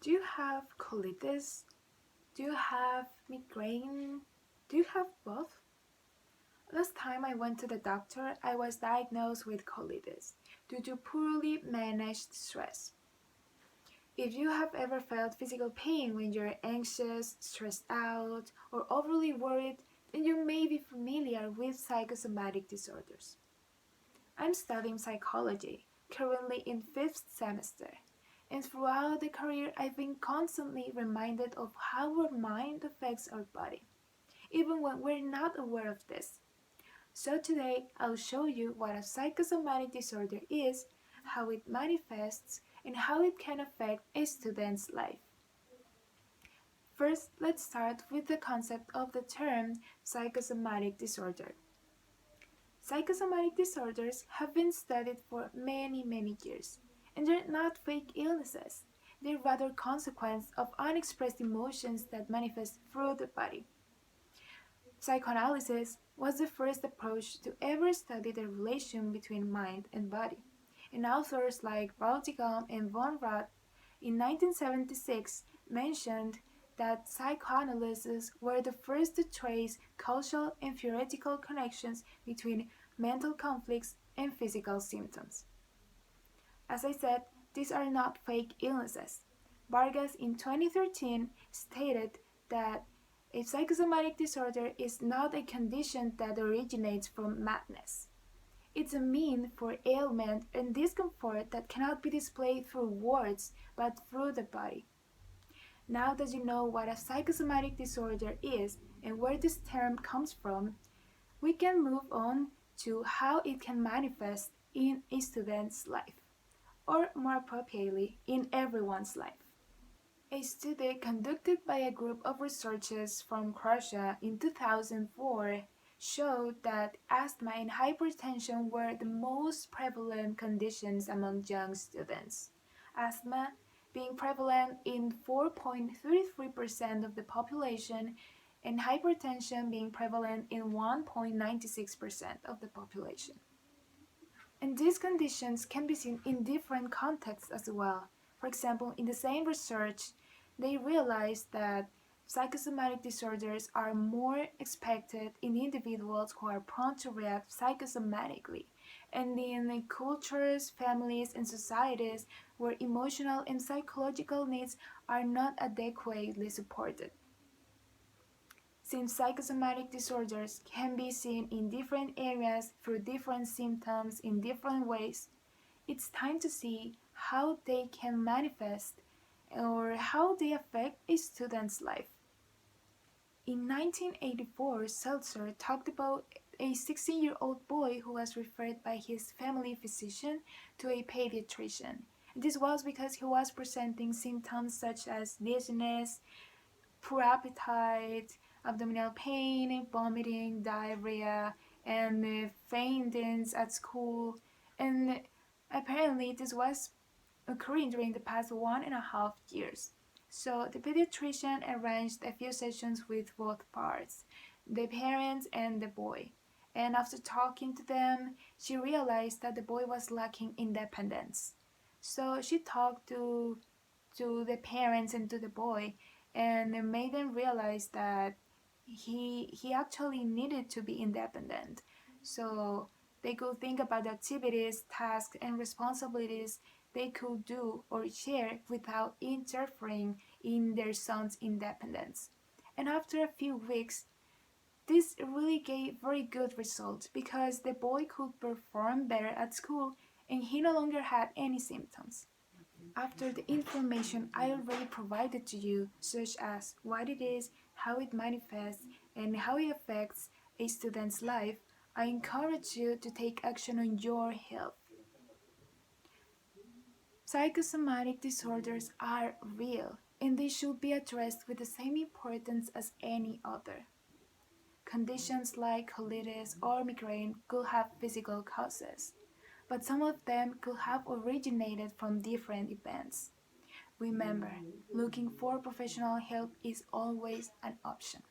Do you have colitis? Do you have migraine? Do you have both? Last time I went to the doctor, I was diagnosed with colitis due to poorly managed stress. If you have ever felt physical pain when you're anxious, stressed out, or overly worried, then you may be familiar with psychosomatic disorders. I'm studying psychology, currently in 5th semester, and throughout the career I've been constantly reminded of how our mind affects our body, even when we're not aware of this. So today I'll show you what a psychosomatic disorder is, how it manifests, and how it can affect a student's life. First, let's start with the concept of the term psychosomatic disorder. Psychosomatic disorders have been studied for many years, and they're not fake illnesses. They're rather consequence of unexpressed emotions that manifest through the body. Psychoanalysis was the first approach to ever study the relation between mind and body, and authors like Bautigam and von Rath in 1976 mentioned that psychoanalysts were the first to trace causal and theoretical connections between mental conflicts and physical symptoms. As I said, these are not fake illnesses. Vargas in 2013 stated that a psychosomatic disorder is not a condition that originates from madness. It's a mean for ailment and discomfort that cannot be displayed through words but through the body. Now that you know what a psychosomatic disorder is and where this term comes from, we can move on to how it can manifest in a student's life, or more appropriately, in everyone's life. A study conducted by a group of researchers from Croatia in 2004 showed that asthma and hypertension were the most prevalent conditions among young students. Asthma being prevalent in 4.33% of the population and hypertension being prevalent in 1.96% of the population. And these conditions can be seen in different contexts as well. For example, in the same research, they realized that psychosomatic disorders are more expected in individuals who are prone to react psychosomatically, and in cultures, families, and societies where emotional and psychological needs are not adequately supported. Since psychosomatic disorders can be seen in different areas through different symptoms in different ways, it's time to see how they can manifest or how they affect a student's life. In 1984, Seltzer talked about a 16-year-old boy who was referred by his family physician to a pediatrician. This was because he was presenting symptoms such as dizziness, poor appetite, abdominal pain, vomiting, diarrhea, and faintings at school. And apparently, this was occurring during the past 1.5 years. So the pediatrician arranged a few sessions with both parts, the parents and the boy. And after talking to them, she realized that the boy was lacking independence. So she talked to the parents and to the boy and made them realize that he actually needed to be independent. So they could think about the activities, tasks, and responsibilities they could do or share without interfering in their son's independence. And after a few weeks, this really gave very good results because the boy could perform better at school and he no longer had any symptoms. After the information I already provided to you, such as what it is, how it manifests, and how it affects a student's life, I encourage you to take action on your health. Psychosomatic disorders are real, and they should be addressed with the same importance as any other. Conditions like colitis or migraine could have physical causes, but some of them could have originated from different events. Remember, looking for professional help is always an option.